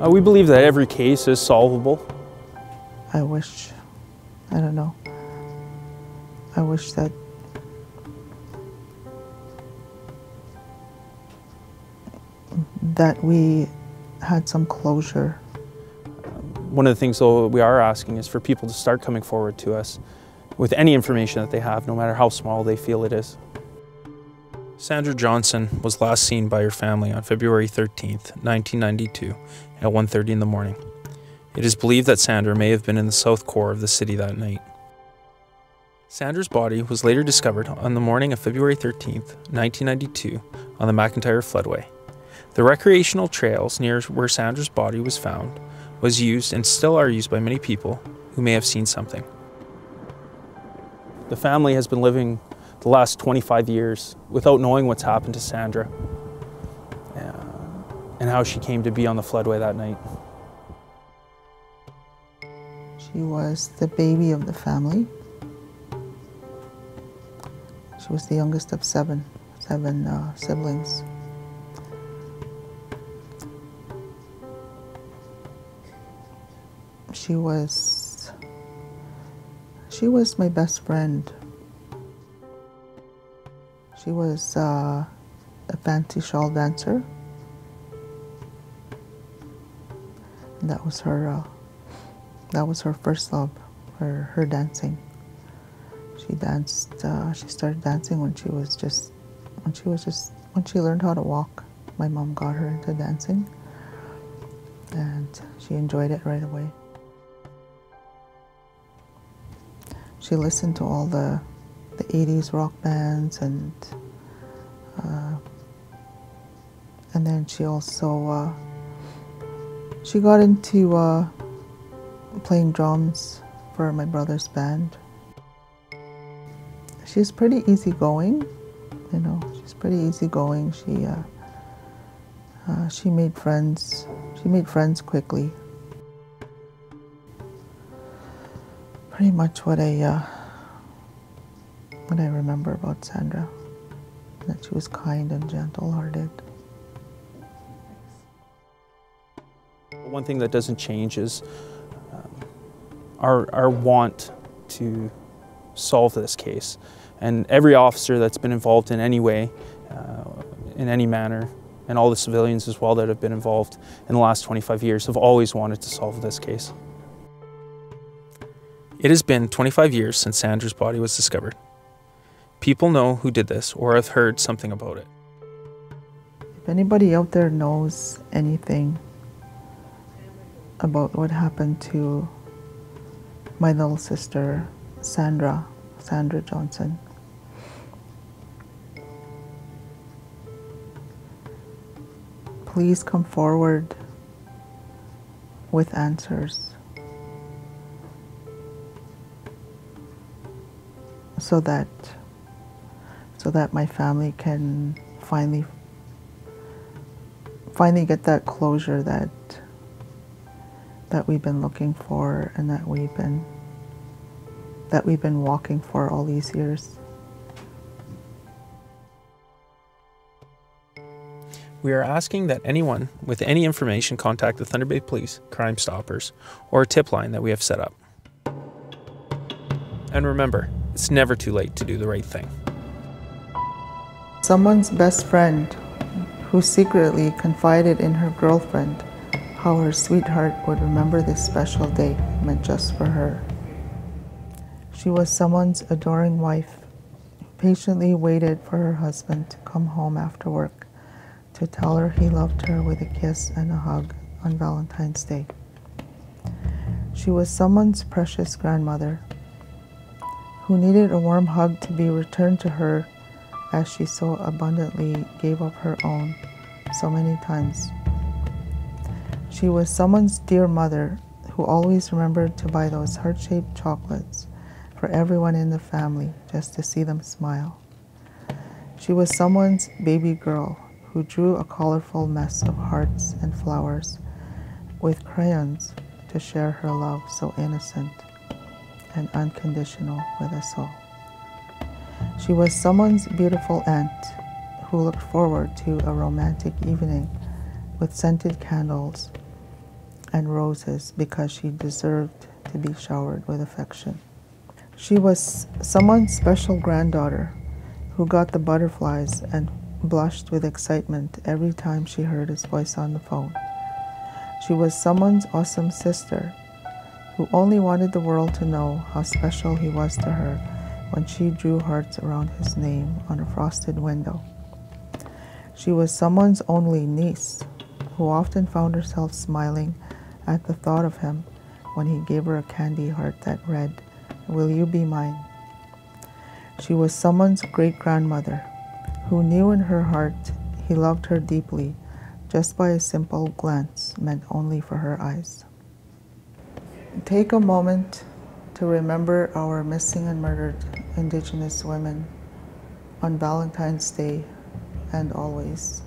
We believe that every case is solvable. I don't know, I wish that we had some closure. One of the things though we are asking is for people to start coming forward to us with any information that they have, no matter how small they feel it is. Sandra Johnson was last seen by her family on February 13th, 1992 at 1:30 in the morning. It is believed that Sandra may have been in the south core of the city that night. Sandra's body was later discovered on the morning of February 13th, 1992 on the McIntyre floodway. The recreational trails near where Sandra's body was found was used and still are used by many people who may have seen something. The family has been living the last 25 years without knowing what's happened to Sandra and how she came to be on the floodway that night. She was the baby of the family. She was the youngest of seven siblings. She was my best friend. She was a fancy shawl dancer. And that was her first love, her dancing. She started dancing when she learned how to walk. My mom got her into dancing and she enjoyed it right away. She listened to all the 80s rock bands and then she also she got into playing drums for my brother's band. She's pretty easygoing, you know. She's pretty easygoing. She made friends. She made friends quickly. Pretty much what I remember about Sandra, that she was kind and gentle-hearted. One thing that doesn't change is our want to solve this case. And every officer that's been involved in any way, in any manner, and all the civilians as well that have been involved in the last 25 years have always wanted to solve this case. It has been 25 years since Sandra's body was discovered. People know who did this or have heard something about it. If anybody out there knows anything about what happened to my little sister, Sandra Johnson, please come forward with answers so that my family can finally get that closure that we've been looking for and that we've been walking for all these years. We are asking that anyone with any information contact the Thunder Bay Police, Crime Stoppers, or a tip line that we have set up. And remember, it's never too late to do the right thing. Someone's best friend who secretly confided in her girlfriend how her sweetheart would remember this special day meant just for her. She was someone's adoring wife who patiently waited for her husband to come home after work to tell her he loved her with a kiss and a hug on Valentine's Day. She was someone's precious grandmother who needed a warm hug to be returned to her as she so abundantly gave up her own so many times. She was someone's dear mother who always remembered to buy those heart-shaped chocolates for everyone in the family just to see them smile. She was someone's baby girl who drew a colorful mess of hearts and flowers with crayons to share her love so innocent and unconditional with us all. She was someone's beautiful aunt who looked forward to a romantic evening with scented candles and roses because she deserved to be showered with affection. She was someone's special granddaughter who got the butterflies and blushed with excitement every time she heard his voice on the phone. She was someone's awesome sister who only wanted the world to know how special he was to her when she drew hearts around his name on a frosted window. She was someone's only niece who often found herself smiling at the thought of him when he gave her a candy heart that read, "Will you be mine?" She was someone's great-grandmother who knew in her heart he loved her deeply just by a simple glance meant only for her eyes. Take a moment to remember our missing and murdered Indigenous women on Valentine's Day and always.